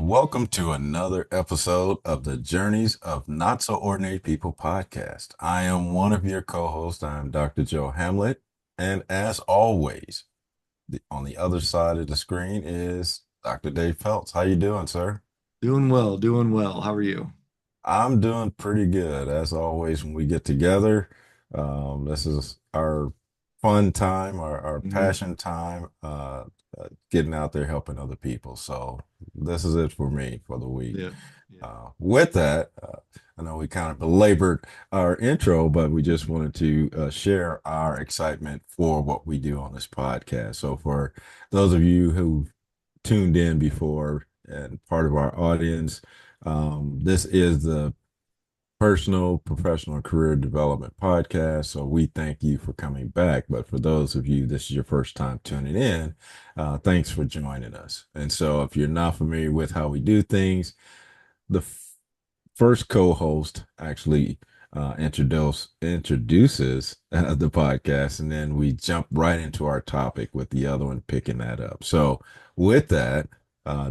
welcome to another episode of the Journeys of Not So Ordinary People podcast. I am one of your co-hosts. I am Dr. Joe Hamlett. And as always, on the other side of the screen is Dr. Dave Peltz. How you doing, sir? Doing well, doing well. How are you? I'm doing pretty good. As always, when we get together, this is our fun time, our hmm passion time, getting out there helping other people. So this is it for me for the week. Yeah, yeah. With that, I know we kind of belabored our intro, but we just wanted to share our excitement for what we do on this podcast. So for those of you who tuned in before and part of our audience, this is the personal, professional, career development podcast. So we thank you for coming back. But for those of you, this is your first time tuning in, thanks for joining us. And so if you're not familiar with how we do things, the first co-host actually introduces the podcast, and then we jump right into our topic with the other one picking that up. So with that,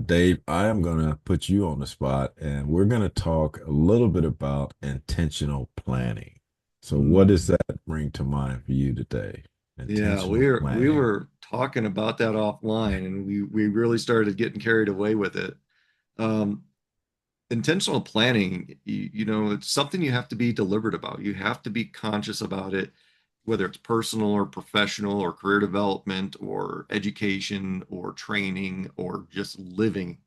Dave, I am going to put you on the spot, and we're going to talk a little bit about intentional planning. So what Mm. does that bring to mind for you today? Yeah, Intentional we planning. were talking about that offline, and we really started getting carried away with it. Um, Intentional planning, it's something you have to be deliberate about. You have to be conscious about it, whether it's personal or professional or career development or education or training or just living.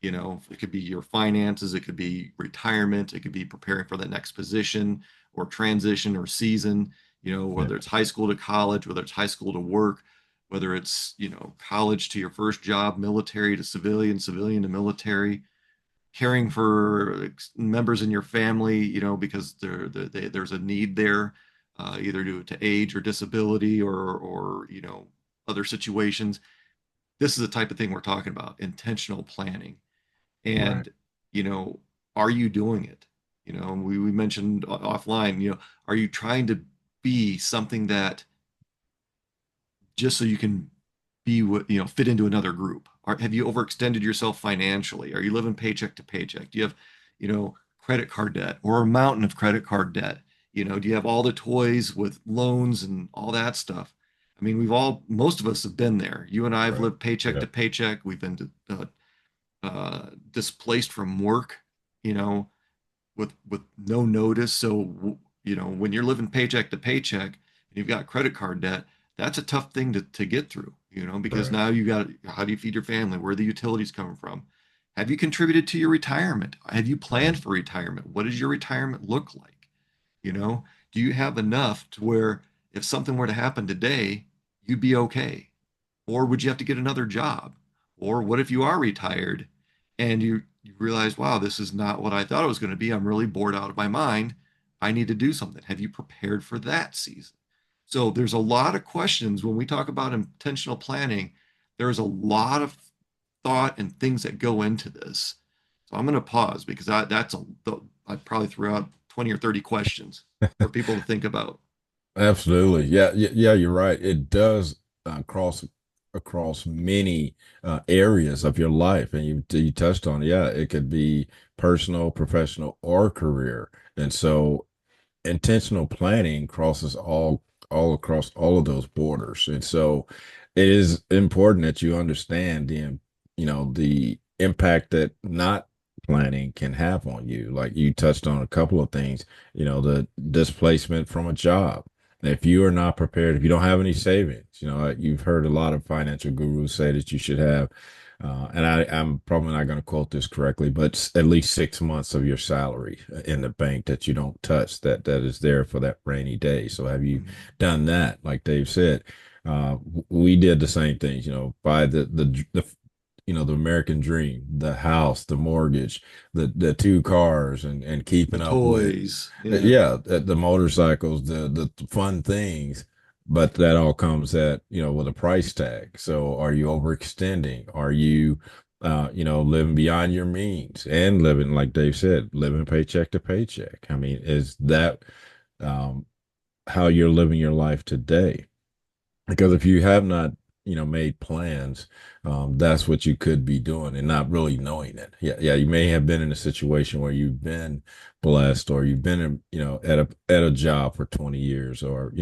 It could be your finances, it could be retirement, it could be preparing for that next position or transition or season, Yeah, whether it's high school to college, whether it's high school to work, whether it's, college to your first job, military to civilian, civilian to military, caring for members in your family, because there's a need there, either due to age or disability or, other situations. This is the type of thing we're talking about, intentional planning. right. And you know are you doing it? We mentioned offline, are you trying to be something that just so you can be what fit into another group? Have you overextended yourself financially? Are you living paycheck to paycheck? Do you have credit card debt or a mountain of credit card debt? Do you have all the toys with loans and all that stuff? I mean, most of us have been there. You and I have Right. lived paycheck Yeah. to paycheck. We've been displaced from work, you know, with no notice. So, when you're living paycheck to paycheck and you've got credit card debt, that's a tough thing to get through, because Right. now you got, how do you feed your family? Where are the utilities coming from? Have you contributed to your retirement? Have you planned for retirement? What does your retirement look like? You know, do you have enough to where if something were to happen today, you'd be okay? Or would you have to get another job? Or what if you are retired and you realize, wow, this is not what I thought it was going to be. I'm really bored out of my mind. I need to do something. Have you prepared for that season? So there's a lot of questions when we talk about intentional planning. There's a lot of thought and things that go into this. So I'm going to pause because I probably threw out 20 or 30 questions for people to think about. Absolutely. Yeah, yeah, you're right. It does cross across many areas of your life, and you touched on it. Yeah, it could be personal, professional, or career. And so intentional planning crosses all across all of those borders. And so it is important that you understand the impact that not planning can have on you. Like you touched on a couple of things, the displacement from a job. If you are not prepared, if you don't have any savings, you've heard a lot of financial gurus say that you should have and I'm probably not going to quote this correctly, but at least 6 months of your salary in the bank that you don't touch, that is there for that rainy day. So have you Mhm. done that? Like Dave said, we did the same things, buy the American dream, the house, the mortgage, the two cars, and The keeping up with, toys, yeah. yeah, the motorcycles, the fun things. But that all comes at, with a price tag. So are you overextending? Are you, living beyond your means and living, like Dave said, living paycheck to paycheck? I mean, is that um, how you're living your life today? Because if you have not, made plans, that's what you could be doing and not really knowing it. Yeah, yeah, you may have been in a situation where you've been blessed, or you've been in, at a job for 20 years, or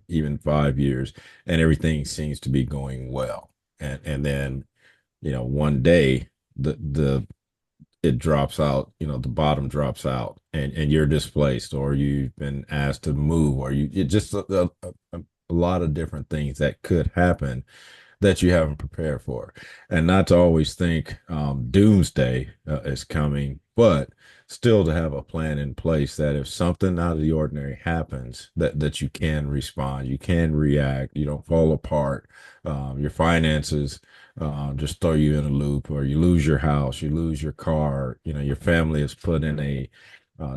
even 5 years, and everything seems to be going well. And then, one day the it drops out, the bottom drops out, and you're displaced, or you've been asked to move, or it just a lot of different things that could happen that you haven't prepared for. And not to always think doomsday is coming, but still to have a plan in place that if something out of the ordinary happens, that you can respond, you can react, you don't fall apart. Your finances just throw you in a loop, or you lose your house, you lose your car, your family is put in a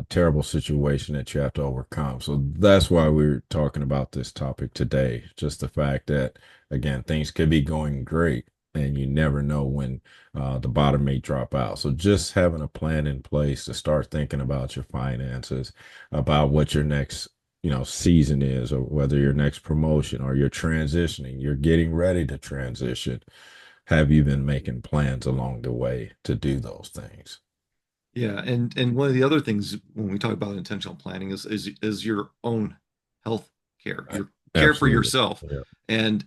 terrible situation that you have to overcome. So that's why we're talking about this topic today. Just the fact that, again, things could be going great, and you never know when the bottom may drop out. So just having a plan in place to start thinking about your finances, about what your next season is, or whether your next promotion, or you're transitioning, you're getting ready to transition. Have you been making plans along the way to do those things? Yeah, and one of the other things when we talk about intentional planning is your own health care, Right. your care for Absolutely. yourself. Yeah. And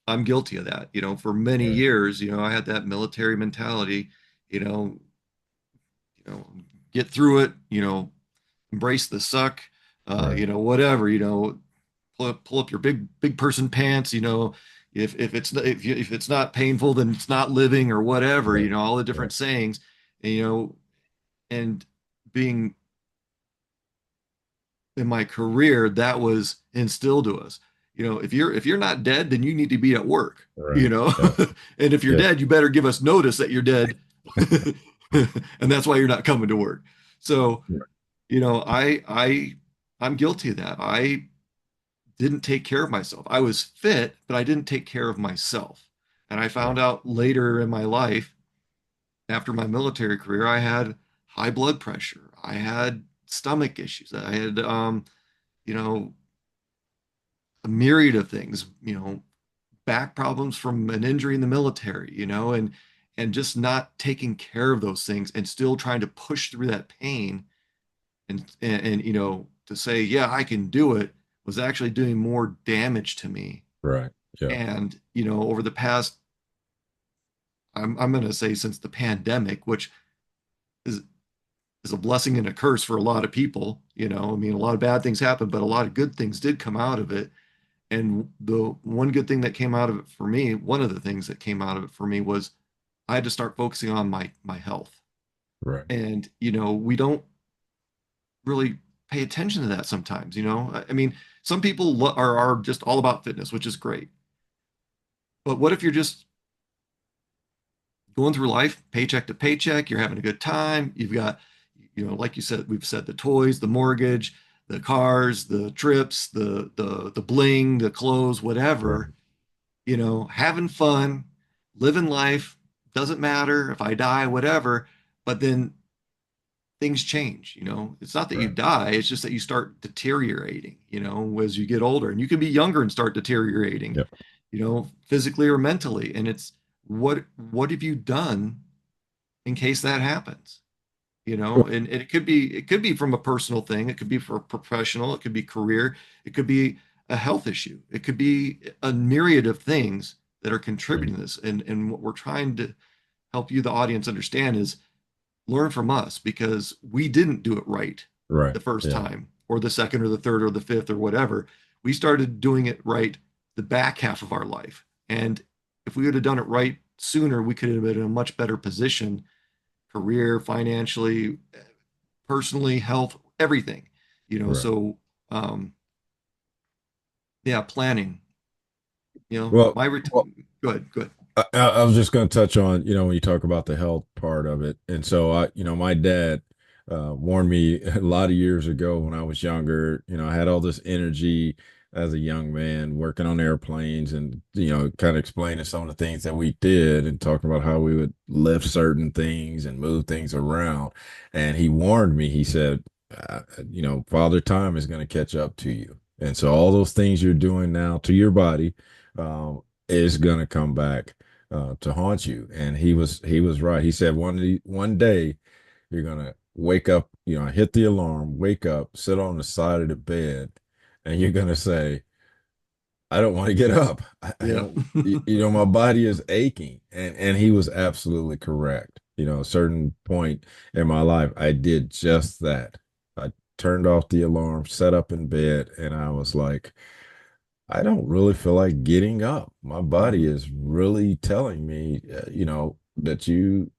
I'm guilty of that. For many Yeah. years, I had that military mentality, you know, you know, get through it, embrace the suck, Right. whatever, pull up your big person pants, if it's not painful, then it's not living or whatever, Right. all the Right. different sayings, and, and being in my career, that was instilled to us. If you're not dead, then you need to be at work, Right. Yeah. and if you're Yeah. dead, you better give us notice that you're dead, and that's why you're not coming to work. So, Right. I'm guilty of that. I didn't take care of myself. I was fit, but I didn't take care of myself. And I found Right. out later in my life, after my military career, I had high blood pressure. I had stomach issues. I had, you know, a myriad of things, back problems from an injury in the military, and just not taking care of those things and still trying to push through that pain and to say, yeah, I can do it was actually doing more damage to me. Right. Yeah. And, over the past, I'm going to say since the pandemic, which is, is a blessing and a curse for a lot of people, I mean, a lot of bad things happened, but a lot of good things did come out of it. And the one good thing that came out of it for me, one of the things that came out of it for me was I had to start focusing on my health. Right. And, we don't really pay attention to that sometimes, I mean, some people are just all about fitness, which is great. But what if you're just going through life paycheck to paycheck, you're having a good time, you've got, like you said, we've said the toys, the mortgage, the cars, the trips, the bling, the clothes, Right. whatever, having fun, living life, doesn't matter if I die, whatever, but then things change, it's not that you Right. die, it's just that you start deteriorating, as you get older, and you can be younger and start deteriorating, Yeah. physically or mentally. And it's what have you done in case that happens? And it could be from a personal thing, it could be for a professional, it could be career, it could be a health issue, it could be a myriad of things that are contributing to this. And what we're trying to help you, the audience, understand is learn from us because we didn't do it right Right. the first Yeah. time or the second or the third or the fifth or whatever. We started doing it right the back half of our life. And if we would have done it right sooner, we could have been in a much better position, career, financially, personally, health, everything. Right. So yeah, planning, Well, my well, good, good. I was just going to touch on, when you talk about the health part of it. And so my dad warned me a lot of years ago when I was younger. I had all this energy as a young man working on airplanes, and, kind of explaining some of the things that we did, and talking about how we would lift certain things and move things around. And he warned me, he said, Father Time is going to catch up to you. And so all those things you're doing now to your body, is going to come back to haunt you. And he was right. He said one day you're going to wake up, hit the alarm, wake up, sit on the side of the bed, and you're going to say, I don't want to get up. I Yeah. don't, my body is aching. And he was absolutely correct. A certain point in my life, I did just that. I turned off the alarm, sat up in bed, and I was like, I don't really feel like getting up. My body Mhm. is really telling me, that you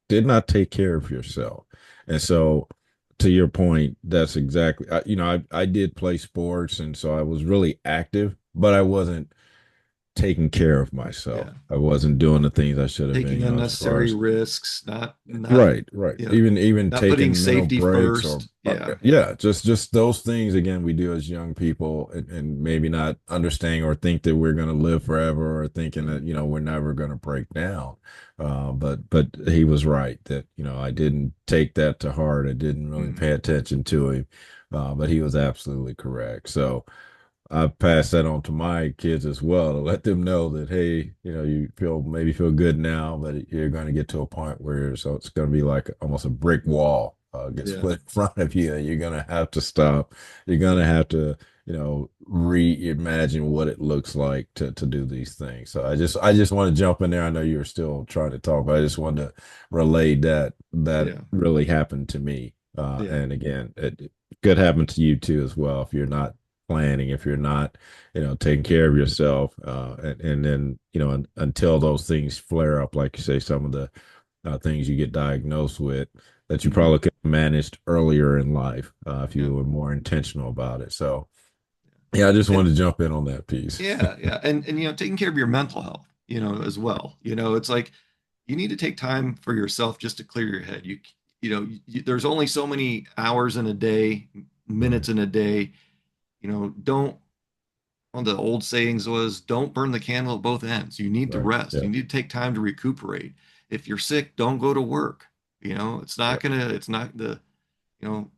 did not take care of yourself. And so, to your point, that's exactly, I did play sports. And so I was really active, but I wasn't taking care of myself. Yeah. I wasn't doing the things I should have been, Taking as far unnecessary as risks, not, right, right. you know, Even not putting taking mental safety breaks or first. Yeah. yeah, just those things again we do as young people, and maybe not understanding or think that we're going to live forever, or thinking Yeah. that we're never going to break down. But he was right that I didn't take that to heart. I didn't really Mhm. pay attention to him, but he was absolutely correct. So I pass that on to my kids as well, to let them know that, hey, you maybe feel good now, but you're going to get to a point where it's going to be like almost a brick wall gets Yeah. put in front of you, and you're going to have to stop. You're going to have to, reimagine what it looks like to do these things. So I just want to jump in there. I know you're still trying to talk, but I just wanted to relay that Yeah. really happened to me. Yeah. And again, it could happen to you too as well if you're not planning, if you're not, taking care of yourself, and then, until those things flare up, like you say, some of the things you get diagnosed with that you Mhm. probably could have managed earlier in life if Yeah. you were more intentional about it. So, yeah, I just And wanted to jump in on that piece. yeah, yeah. And taking care of your mental health, as well. It's like you need to take time for yourself just to clear your head. There's only so many hours in a day, Right, minutes in a day. Don't One of the old sayings was, don't burn the candle at both ends. You need to right, rest. yeah, You need to take time to recuperate. If you're sick, don't go to work. yeah, It's not you know,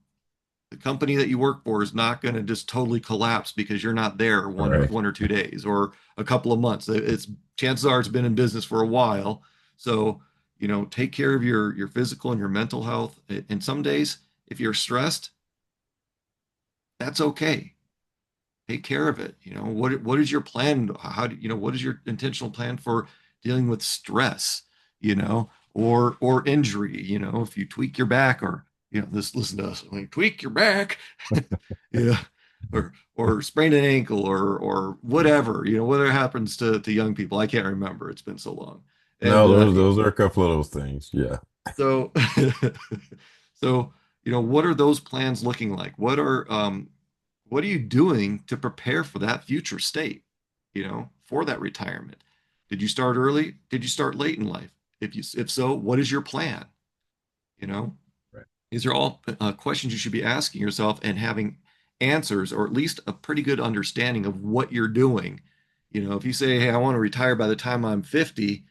the company that you work for is not going to just totally collapse because you're not there right, 1 or 2 days or a couple of months. It's Chances are it's been in business for a while. So, take care of your physical and your mental health. And some days, if you're stressed, that's okay. Take care of it. What is your plan? What is your intentional plan for dealing with stress, or injury? If you tweak your back, or this listen to us, like tweak your back, yeah, or sprain an ankle, or whatever, whatever happens to young people. I can't remember. It's been so long. no, And those are a couple of those things, yeah. so so what are those plans looking like? What are you doing to prepare for that future state, for that retirement? Did you start early? Did you start late in life? If so, what is your plan? You know, Right, these are all questions you should be asking yourself and having answers, or at least a pretty good understanding of what you're doing. If you say, "Hey, I want to retire by the time I'm 50,"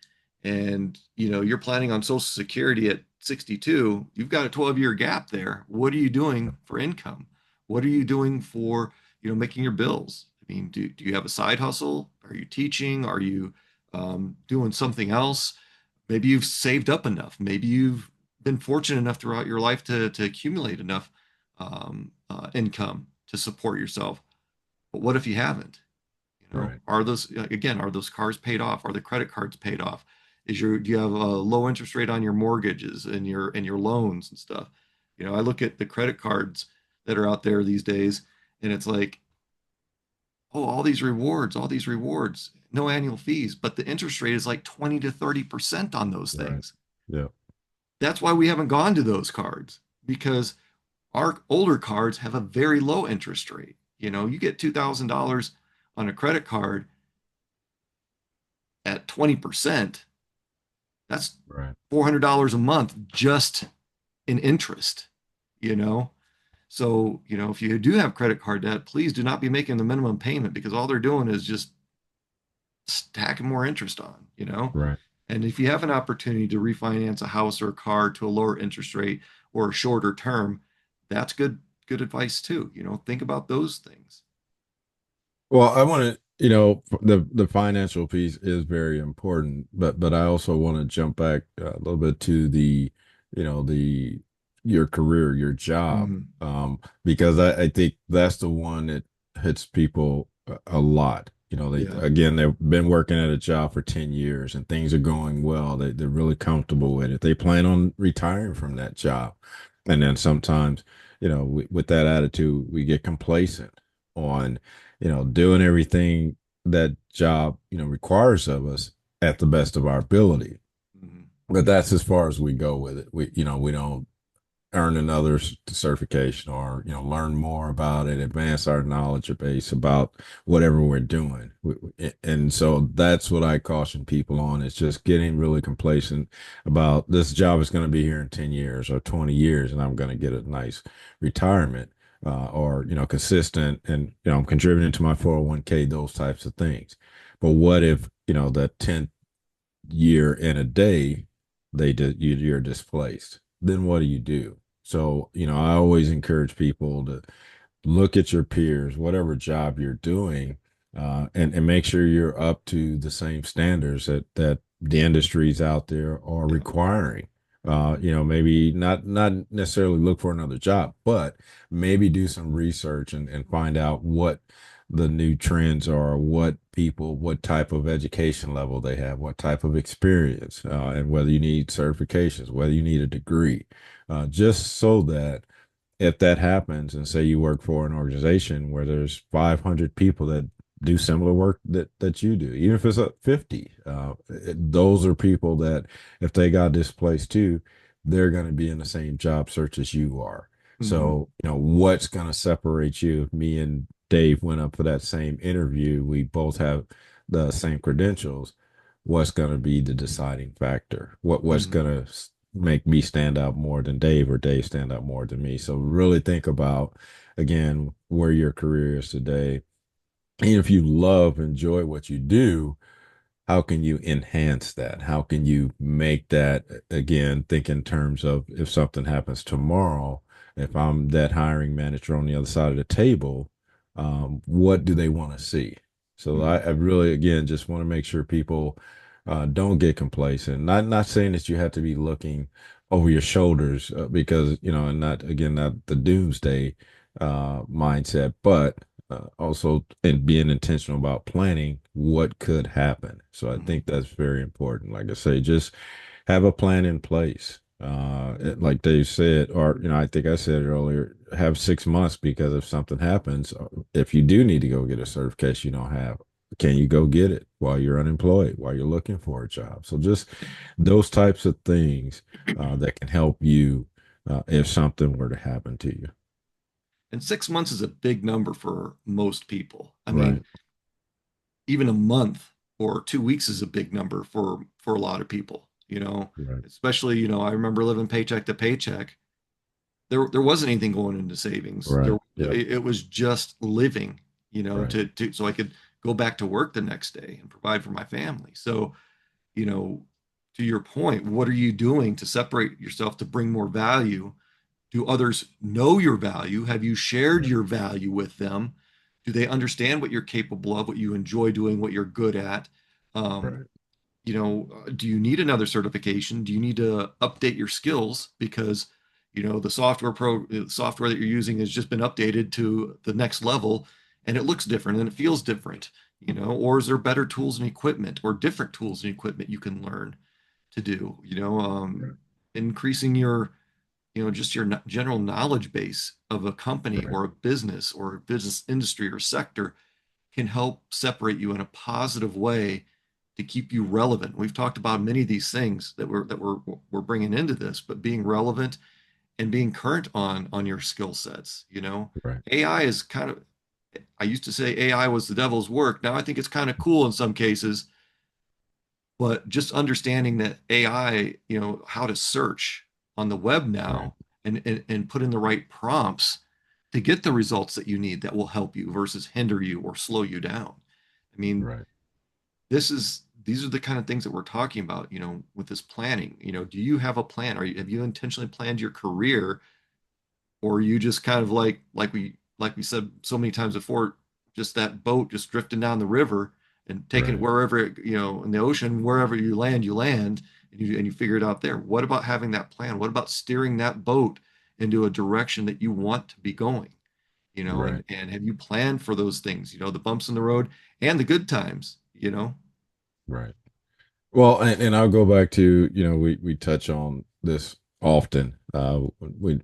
and you're planning on Social Security at 62, you've got a 12-year gap there. What are you yeah, doing for income? What are you doing for making your bills? I mean, do you have a side hustle? Are you teaching? Are you doing something else? Maybe you've saved up enough. Maybe you've been fortunate enough throughout your life to accumulate enough income to support yourself. But what if you haven't? right, Are those cars paid off? Are the credit cards paid off? Do you have a low interest rate on your mortgages and your loans and stuff? I look at the credit cards that are out there these days, and it's like, oh, all these rewards, no annual fees, but the interest rate is like 20 to 30% on those right, things. yeah, That's why we haven't gone to those cards, because our older cards have a very low interest rate. You get $2,000 on a credit card at 20%, that's right. $400 a month just in interest, you know? So, if you do have credit card debt, please do not be making the minimum payment, because all they're doing is just stacking more interest on. Right. And if you have an opportunity to refinance a house or a car to a lower interest rate or a shorter term, that's good advice too. Think about those things. Well, I want to the financial piece is very important, but I also want to jump back a little bit to the your career, your job, Mhm. because I think that's the one that hits people a lot. They Yeah. again they've been working at a job for 10 years and things are going well. They're really comfortable with it. They plan on retiring from that job, and then sometimes, with that attitude, we get complacent on doing everything that job, requires of us at the best of our ability. Mhm. But that's as far as we go with it. We don't earn another certification or, learn more about it, advance our knowledge base about whatever we're doing. And so that's what I caution people on is just getting really complacent about this job is going to be here in 10 years or 20 years and I'm going to get a nice retirement. Or consistent and I'm contributing to my 401k, those types of things. But what if that 10th year in a day you're displaced? Then what do you do? So I always encourage people to look at your peers, whatever job you're doing, and make sure you're up to the same standards that the industries out there are Yeah. requiring. Maybe not necessarily look for another job, but maybe do some research and find out what the new trends are, what type of education level they have, what type of experience, and whether you need certifications, whether you need a degree, just so that if that happens and say you work for an organization where there's 500 people that do similar work that you do, even if it's 50, those are people that if they got displaced too, they're going to be in the same job search as you are. Mhm. So what's going to separate you? If me and Dave went up for that same interview, we both have the same credentials. What's going to be the deciding factor? What's Mhm. going to make me stand out more than Dave or Dave stand out more than me? So really think about again where your career is today. And if you enjoy what you do, how can you enhance that? How can you make that again? Think in terms of if something happens tomorrow, if I'm that hiring manager on the other side of the table, what do they want to see? So I, Mhm. I really again just want to make sure people don't get complacent. Not saying that you have to be looking over your shoulders because and not the doomsday mindset, but also and being intentional about planning what could happen. So I Mhm. think that's very important. Like I say, just have a plan in place. Like Dave said, or I think I said it earlier, have 6 months because if something happens, if you do need to go get a certification you don't have, can you go get it while you're unemployed, while you're looking for a job? So just those types of things that can help you if something were to happen to you. And 6 months is a big number for most people. I mean, Right. even a month or 2 weeks is a big number for a lot of people, Right. especially, I remember living paycheck to paycheck. There wasn't anything going into savings. Right. There Yep. it was just living, Right. to so I could go back to work the next day and provide for my family. So, you know, to your point, what are you doing to separate yourself to bring more value? Do others know your value? Have you shared Right. your value with them? Do they understand what you're capable of, what you enjoy doing, what you're good at? Um, Right. do you need another certification? Do you need to update your skills because the software that you're using has just been updated to the next level and it looks different and it feels different, or is there better tools and equipment or different tools and equipment you can learn to do, Right. increasing your just your general knowledge base of a company Right. or a business or a business industry or sector can help separate you in a positive way to keep you relevant. We've talked about many of these things that we're bringing into this, but being relevant and being current on your skill sets. Right. AI is kind of. I used to say AI was the devil's work. Now I think it's kind of cool in some cases, but just understanding that AI, how to search on the web Right. now and put in the right prompts to get the results that you need that will help you versus hinder you or slow you down. I mean, Right. these are the kind of things that we're talking about, with this planning. Do you have a plan? Have you intentionally planned your career, or are you just kind of like we said so many times before, just that boat just drifting down the river and taking it Right. wherever in the ocean, wherever you land, and you figure it out there. What about having that plan? What about steering that boat into a direction that you want to be going? Right. And have you planned for those things, the bumps in the road and the good times? Right. Well, and I'll go back to, we touch on this often.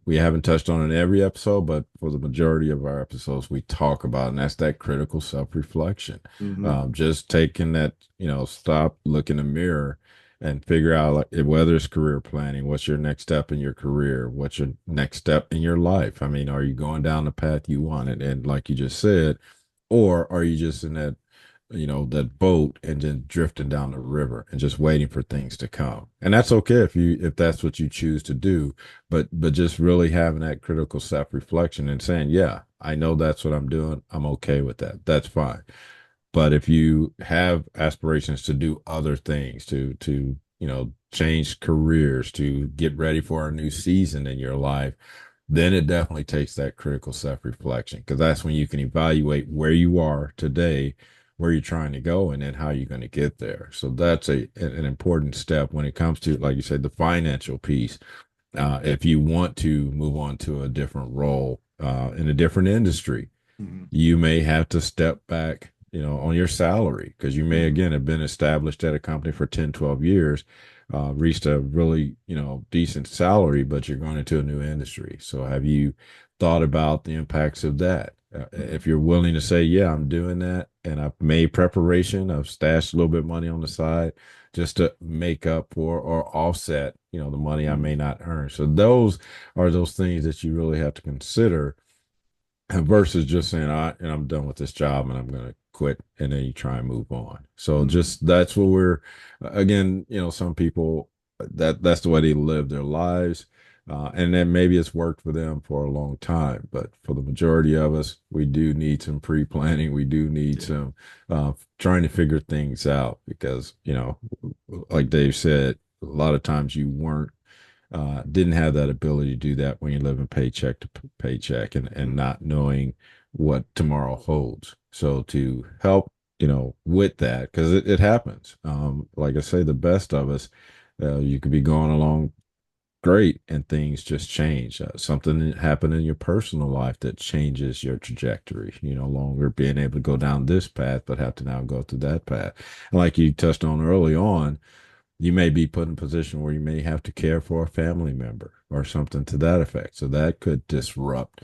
We haven't touched on it in every episode, but for the majority of our episodes, we talk about, and that's that critical self-reflection. Hmm. Just taking that, stop, look in the mirror and figure out like whether it's career planning, what's your next step in your career, what's your next step in your life. I mean, are you going down the path you wanted? And like you just said, or are you just in that boat and then drifting down the river and just waiting for things to come? And that's okay if that's what you choose to do, but just really having that critical self-reflection and saying, yeah, I know that's what I'm doing, I'm okay with that, that's fine. But if you have aspirations to do other things, to change careers, to get ready for a new season in your life, then it definitely takes that critical self-reflection, because that's when you can evaluate where you are today, where you're trying to go, and then how you're going to get there. So that's an important step when it comes to, like you said, the financial piece. If you want to move on to a different role in a different industry, Hmm. you may have to step back, on your salary, because you may Hmm. again have been established at a company for 10, 12 years, reached a really, decent salary, but you're going into a new industry. So have you thought about the impacts of that? Hmm. If you're willing to say, yeah, I'm doing that, and I've made preparation, I've stashed a little bit of money on the side just to make up for or offset, the money I Hmm. may not earn. So those are those things that you really have to consider versus just saying, and I'm done with this job and I'm going to quit, and then you try and move on. So Hmm. just that's what we're, again, some people, that's the way they live their lives. And then maybe it's worked for them for a long time, but for the majority of us, we do need some pre-planning. We do need Yeah. some trying to figure things out, because, like Dave said, a lot of times you weren't didn't have that ability to do that when you're living paycheck to paycheck, and Hmm. not knowing what tomorrow holds. So to help, with that, because it happens. Like I say, the best of us, you could be going along great and things just change. Something that happened in your personal life that changes your trajectory. You no longer being able to go down this path, but have to now go through that path. And like you touched on early on, you may be put in a position where you may have to care for a family member or something to that effect. So that could disrupt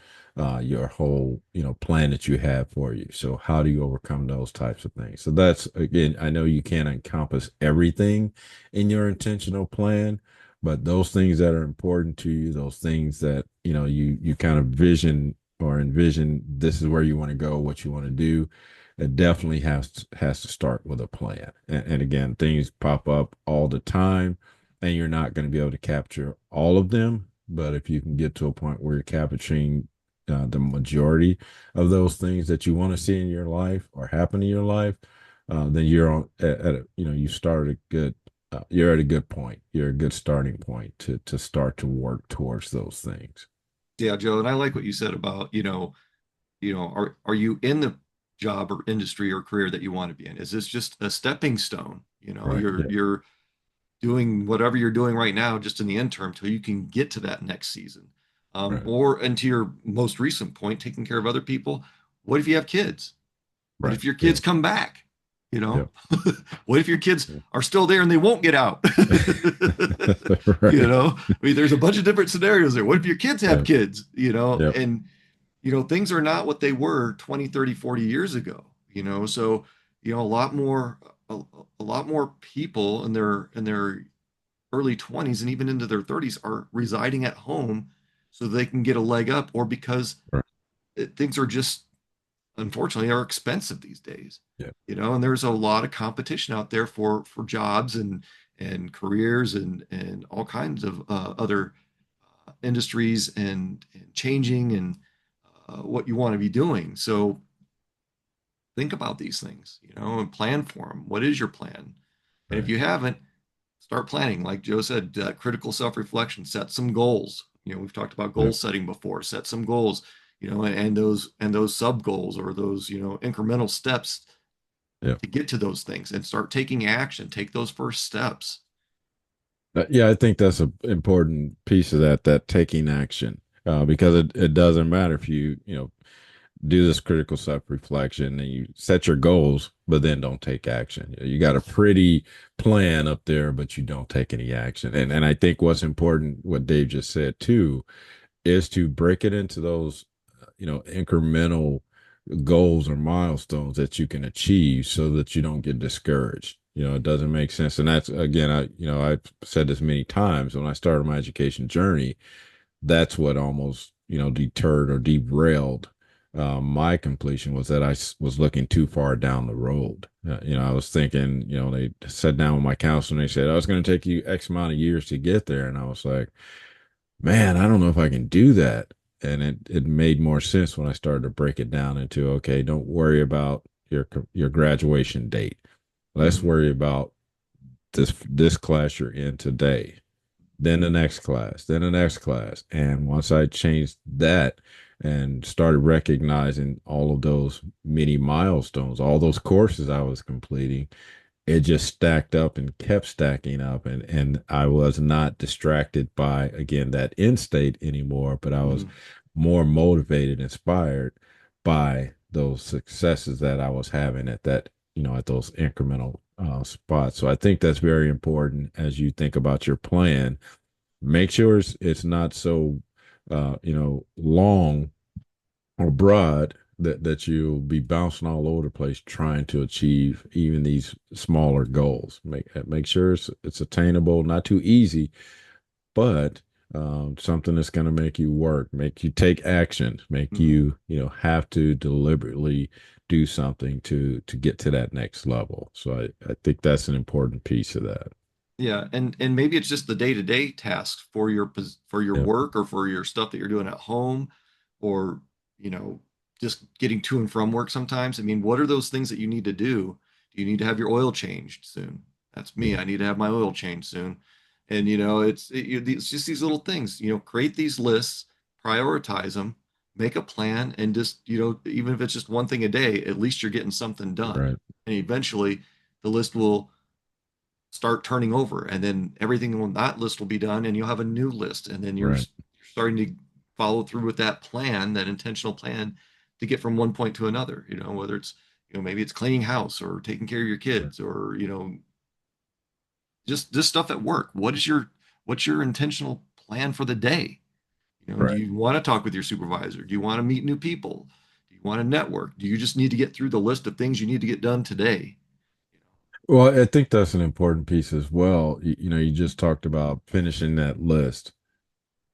your whole, plan that you have for you. So how do you overcome those types of things? So that's, again, I know you can't encompass everything in your intentional plan, but those things that are important to you, those things that, you kind of vision or envision, this is where you want to go, what you want to do, it definitely has to start with a plan. And again, things pop up all the time, and you're not going to be able to capture all of them. But if you can get to a point where you're capturing the majority of those things that you want to see in your life or happen in your life, then you're on at a, you started a good. You're at a good point. You're a good starting point to start to work towards those things. Yeah, Joe, and I like what you said about, are you in the job or industry or career that you want to be in? Is this just a stepping stone? Right. You're Yeah. you're doing whatever you're doing right now just in the interim till you can get to that next season. Right. And to your most recent point, taking care of other people. What if you have kids? What Right. if your Yeah. kids come back? You know, Yep. what if your kids are still there and they won't get out? Right. I mean, there's a bunch of different scenarios there. What if your kids have Yep. kids? Yep. And things are not what they were 20, 30, 40 years ago, so, a lot more, a lot more people in their early 20s and even into their 30s are residing at home so they can get a leg up, or because Right. things are just, unfortunately, are expensive these days. Yeah. And there's a lot of competition out there for jobs and careers and all kinds of other industries and changing and what you want to be doing. So think about these things, and plan for them. What is your plan? And if Right. you haven't, start planning. Like Joe said, critical self-reflection, set some goals. We've talked about goal Yep. setting before. Set some goals. and those sub goals or those, incremental steps Yeah. to get to those things and start taking action, take those first steps. Yeah, I think that's an important piece of that taking action, because it doesn't matter if you do this critical self-reflection and you set your goals, but then don't take action. You got a pretty plan up there, but you don't take any action. And I think what's important, what Dave just said too, is to break it into those, incremental goals or milestones that you can achieve so that you don't get discouraged. It doesn't make sense. And that's again, I've said this many times when I started my education journey, that's what almost, deterred or derailed my completion was that was looking too far down the road. I was thinking, they sat down with my counselor and they said, oh, it's going to take you X amount of years to get there. And I was like, man, I don't know if I can do that. And it made more sense when I started to break it down into, okay, don't worry about your graduation date. Let's Hmm. worry about this class you're in today, then the next class, then the next class. And once I changed that and started recognizing all of those mini milestones, all those courses I was completing, it just stacked up and kept stacking up, and I was not distracted by again that end state anymore, but I was Hmm. more motivated, inspired by those successes that I was having at that, at those incremental spots. So I think that's very important as you think about your plan. Make sure it's not so long or broad that you'll be bouncing all over the place trying to achieve even these smaller goals. Make sure it's attainable, not too easy, but something that's going to make you work, make you take action, make Hmm. you have to deliberately do something to get to that next level. So I think that's an important piece of that. Yeah, and maybe it's just the day-to-day tasks for your Yeah, work or for your stuff that you're doing at home, or you know just getting to and from work sometimes. I mean, what are those things that you need to do? Do you need to have your oil changed soon? That's me. yeah, I need to have my oil changed soon. And it's just these little things. Create these lists, prioritize them, make a plan, and just even if it's just one thing a day, at least you're getting something done. right, And eventually, the list will start turning over, and then everything on that list will be done, and you'll have a new list, and then you're right, starting to follow through with that plan, that intentional plan, to get from one point to another. Whether it's maybe it's cleaning house or taking care of your right, kids, or just stuff at work. What's your intentional plan for the day? Do right. you want to talk with your supervisor? Do you want to meet new people? Do you want to network? Do you just need to get through the list of things you need to get done today? Well, I think that's an important piece as well. You just talked about finishing that list.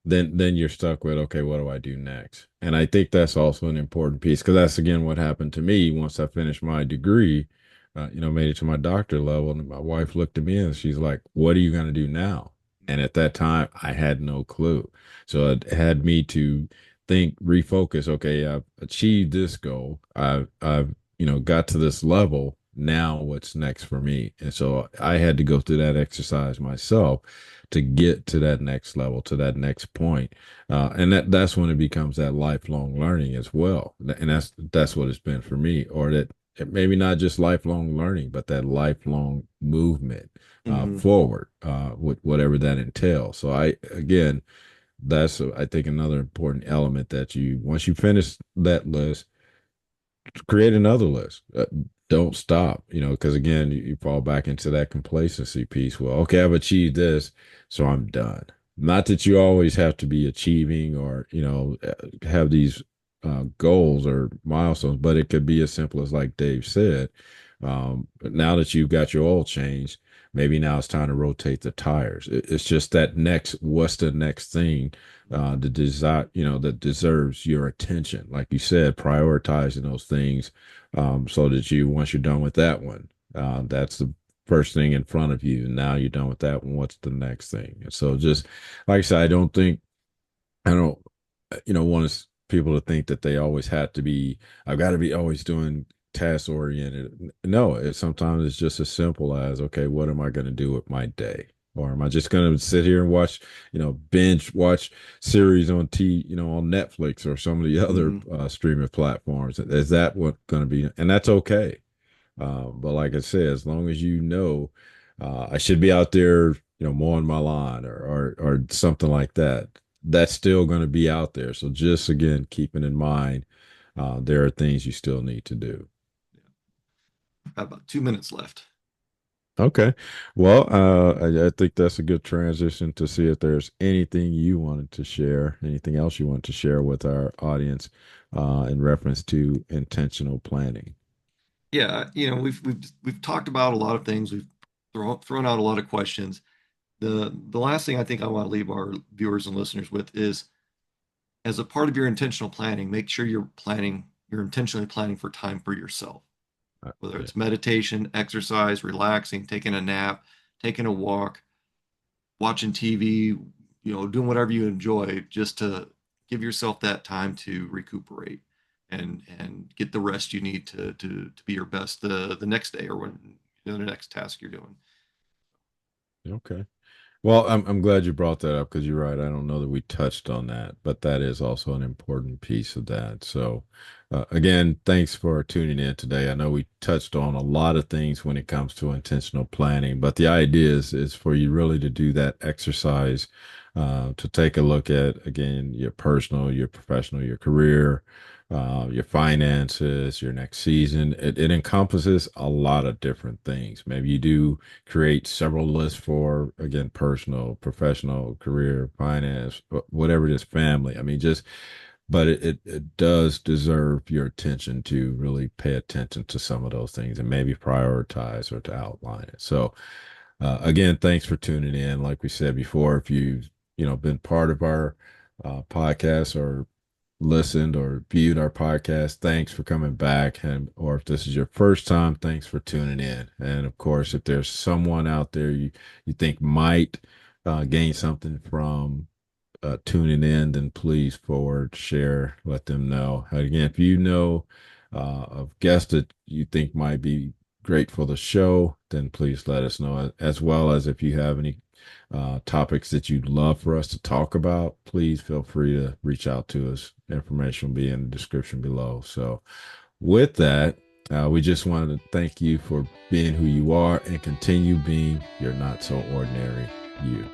Then you're stuck with, okay, what do I do next? And I think that's also an important piece because that's again what happened to me once I finished my degree, made it to my doctor level. And my wife looked at me and she's like, what are you going to do now? And at that time, I had no clue. So it had me to think, refocus. Okay, I've achieved this goal. I've got to this level. Now what's next for me? And so I had to go through that exercise myself to get to that next level, to that next point. And that's when it becomes that lifelong learning as well. And that's what it's been for me, or that maybe not just lifelong learning, but that lifelong movement Hmm. forward with whatever that entails. So again, that's I think another important element that once you finish that list, create another list. Don't stop, because again, you fall back into that complacency piece. Well, okay, I've achieved this, so I'm done. Not that you always have to be achieving or, have these goals or milestones, but it could be as simple as, like Dave said, but now that you've got your oil changed, maybe now it's time to rotate the tires. It's just that what's the next thing the desire, that deserves your attention. Like you said, prioritizing those things so that once you're done with that one, that's the first thing in front of you. And now you're done with that one. What's the next thing? And so just like I said, I don't, want people to think that they always have to be, I've got to be always doing task oriented. No, sometimes it's just as simple as, okay, what am I going to do with my day? Or am I just going to sit here and watch, binge watch series on on Netflix or some of the other Hmm. streaming platforms? Is that what going to be? And that's okay. But like I said, as long as I should be out there, mowing my lawn or something like that, that's still going to be out there. So just again, keeping in mind, there are things you still need to do. Got about 2 minutes left. Okay. Well, I think that's a good transition to see if there's anything you wanted to share, anything else you want to share with our audience in reference to intentional planning. Yeah, we've talked about a lot of things. We've thrown out a lot of questions. The last thing I think I want to leave our viewers and listeners with is, as a part of your intentional planning, make sure you're intentionally planning for time for yourself, whether Yeah. it's meditation, exercise, relaxing, taking a nap, taking a walk, watching TV, doing whatever you enjoy, just to give yourself that time to recuperate and get the rest you need to be your best the next day, or when the next task you're doing. Okay. Well, I'm glad you brought that up because you're right. I don't know that we touched on that, but that is also an important piece of that. So, again, thanks for tuning in today. I know we touched on a lot of things when it comes to intentional planning, but the idea is for you really to do that exercise, to take a look at again your personal, your professional, your career, your finances, your next season. It encompasses a lot of different things. Maybe you do create several lists for again personal, professional, career, finance, whatever it is, family. I mean, just but it does deserve your attention to really pay attention to some of those things and maybe prioritize or to outline it. So again, thanks for tuning in. Like we said before, if you've been part of our podcast or listened or viewed our podcast, thanks for coming back. And or if this is your first time, thanks for tuning in. And of course, if there's someone out there you think might gain something from tuning in, then please forward, share, let them know. Again, if you know of guests that you think might be great for the show, then please let us know. As well as if you have any topics that you'd love for us to talk about, please feel free to reach out to us. Information will be in the description below. So, with that, we just wanted to thank you for being who you are and continue being your not so ordinary you.